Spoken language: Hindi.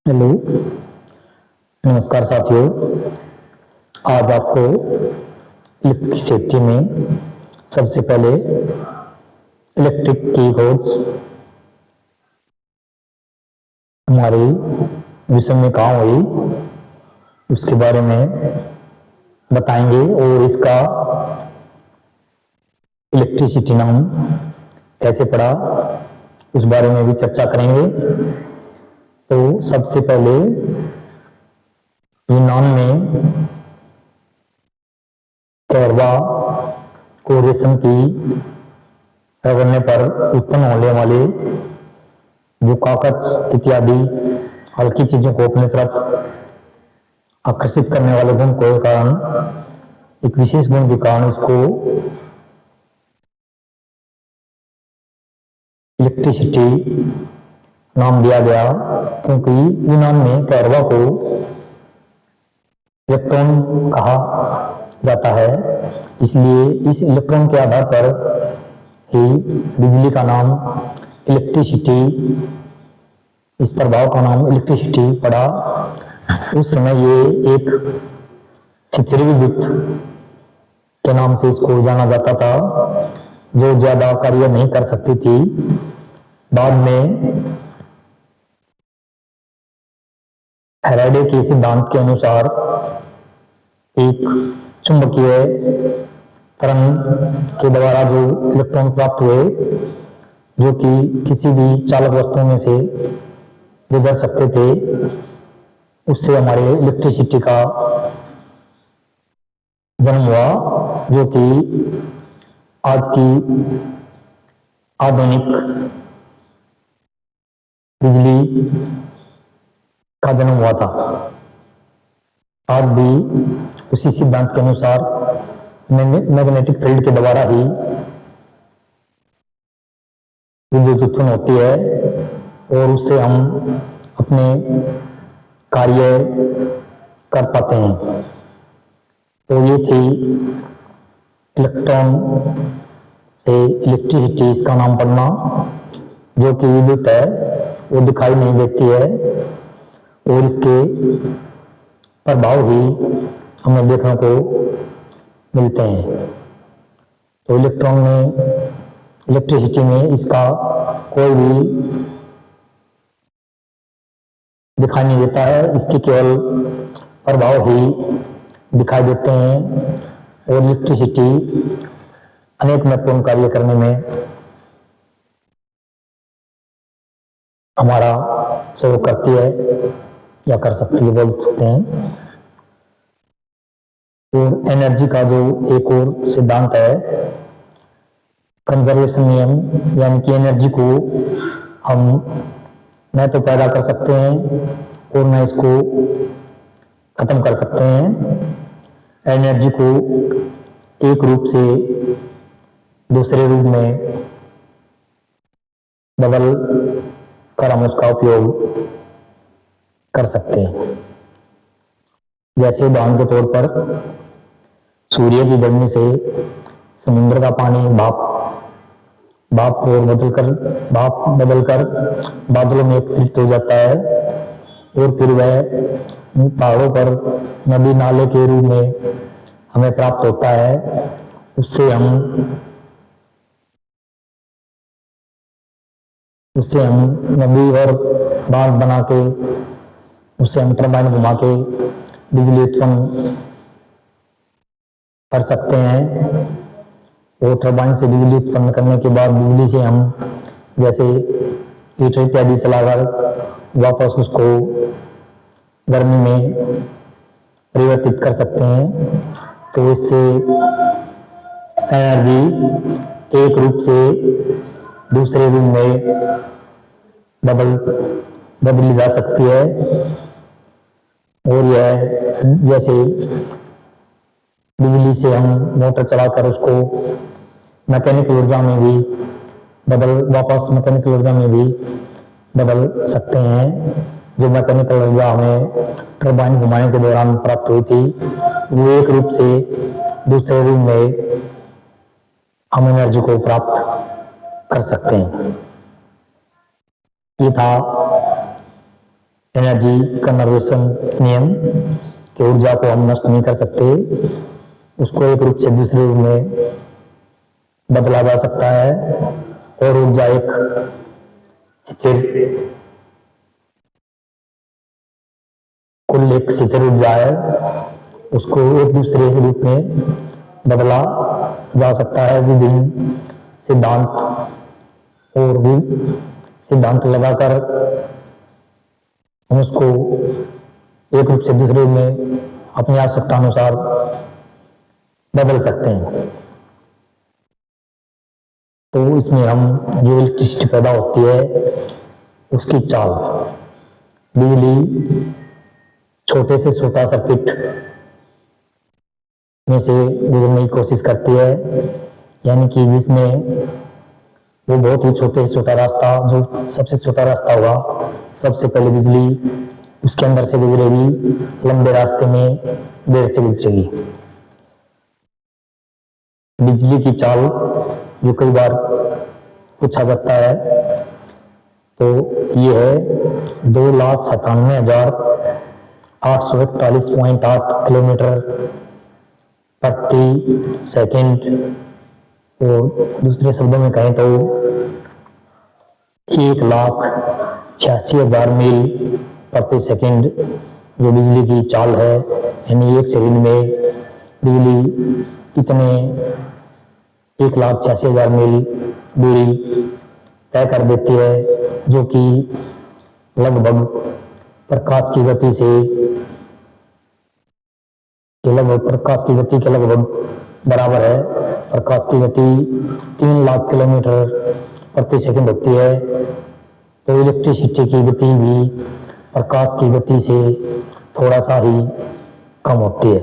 हेलो, नमस्कार साथियों। आज आपको लिफ्ट की सेफ्टी में सबसे पहले इलेक्ट्रिक की कोड्स हमारी विषय में कहाँ हुई उसके बारे में बताएंगे और इसका इलेक्ट्रिसिटी नाम कैसे पड़ा उस बारे में भी चर्चा करेंगे। तो सबसे पहले यूनान में कैरवा को रेशम की रगड़ने पर उत्पन्न होने वाले जो काकच इत्यादि हल्की चीजों को अपने तरफ आकर्षित करने वाले गुण के कारण, एक विशेष गुण के कारण इसको इलेक्ट्रिसिटी नाम दिया गया, क्योंकि यूनान में कैरवा को इलेक्ट्रॉन कहा जाता है। इसलिए इस इलेक्ट्रॉन के आधार पर ही बिजली का नाम इलेक्ट्रिसिटी, इस प्रभाव का नाम इलेक्ट्रिसिटी पड़ा। उस समय ये एक स्थिर विद्युत के नाम से इसको जाना जाता था, जो ज्यादा कार्य नहीं कर सकती थी। बाद में फैराडे के सिद्धांत के अनुसार एक चुंबकीय तरंग के द्वारा जो इलेक्ट्रॉन प्राप्त हुए, जो कि किसी भी चालक वस्तु में से गुजर सकते थे, उससे हमारे इलेक्ट्रिसिटी का जन्म हुआ, जो कि आज की आधुनिक बिजली का जन्म हुआ था। आज भी उसी सिद्धांत के अनुसार मैग्नेटिक फील्ड के द्वारा ही विद्युत उत्पन्न होती है और उससे हम अपने कार्य कर पाते हैं। तो ये थी इलेक्ट्रॉन से इलेक्ट्रिसिटी, इसका नाम पढ़ना। जो कि विद्युत है वो दिखाई नहीं देती है और इसके प्रभाव ही हमें देखने को मिलते हैं। तो इलेक्ट्रॉन में, इलेक्ट्रिसिटी में इसका कोई भी दिखाई नहीं देता है, इसके केवल प्रभाव ही दिखाई देते हैं। और इलेक्ट्रिसिटी अनेक महत्वपूर्ण कार्य करने में हमारा सहयोग करती है या कर सकती है, बोल सकते हैं। और एनर्जी का जो एक और सिद्धांत है, कंजर्वेशन नियम, यानी कि एनर्जी को हम न तो पैदा कर सकते हैं और न इसको खत्म कर सकते हैं। एनर्जी को एक रूप से दूसरे रूप में बदल कर हम उसका उपयोग कर सकते हैं। जैसे उदाहरण के तौर पर सूर्य की गर्मी से समुद्र का पानी भाप बदलकर बादलों में एकत्रित हो जाता है और फिर वह पहाड़ों पर नदी नाले के रूप में हमें प्राप्त होता है। उससे हम नदी और बांध बना के, उससे हम टरबाइन घुमा के बिजली उत्पन्न कर सकते हैं। और टरबाइन से बिजली उत्पन्न करने के बाद बिजली से हम जैसे हीटर इत्यादि चलाकर वापस उसको गर्मी में परिवर्तित कर सकते हैं। तो इससे एनर्जी एक रूप से दूसरे रूप में बदली जा सकती है। और यह जैसे बिजली से हम मोटर चलाकर उसको मैकेनिकल ऊर्जा में भी वापस मैकेनिकल ऊर्जा में भी बदल सकते हैं। जो मैकेनिकल ऊर्जा हमें टरबाइन घुमाने के दौरान प्राप्त हुई थी, वो एक रूप से दूसरे रूप में हम एनर्जी को प्राप्त कर सकते हैं। ये था एनर्जी कंजर्वेशन नियम कि ऊर्जा को हम नष्ट नहीं कर सकते, उसको एक रूप से दूसरे रूप में बदला जा सकता है और ऊर्जा एक स्थिर कुल एक स्थिर ऊर्जा है, उसको एक दूसरे के रूप में बदला जा सकता है। विभिन्न सिद्धांत और भी सिद्धांत लगाकर हम उसको एक रूप से दूसरे में अपनी आवश्यकता अनुसार बदल सकते हैं। तो इसमें हम जो इलेक्ट्रिसिटी पैदा होती है उसकी चाल, बिजली छोटे से छोटा सर्किट में से गुजरने की कोशिश करती है, यानी कि जिसमें वो बहुत ही छोटे से छोटा रास्ता, जो सबसे छोटा रास्ता होगा, सबसे पहले बिजली उसके अंदर से गुजरेगी, लंबे रास्ते में देर से गुजरेगी। बिजली की चाल जो कई बार पूछा जाता है, तो ये है 2,97,841.8 किलोमीटर प्रति सेकंड, और दूसरे शब्दों में कहें तो 1,86,000 मील प्रति सेकंड जो बिजली की चाल है। यानी एक सेकंड में बिजली इतने 1,86,000 मील दूरी तय कर देती है, जो कि लगभग प्रकाश की गति के लगभग बराबर है। प्रकाश की गति 3 लाख किलोमीटर प्रति सेकंड होती है, तो इलेक्ट्रिसिटी की गति भी प्रकाश की गति से थोड़ा सा ही कम होती है।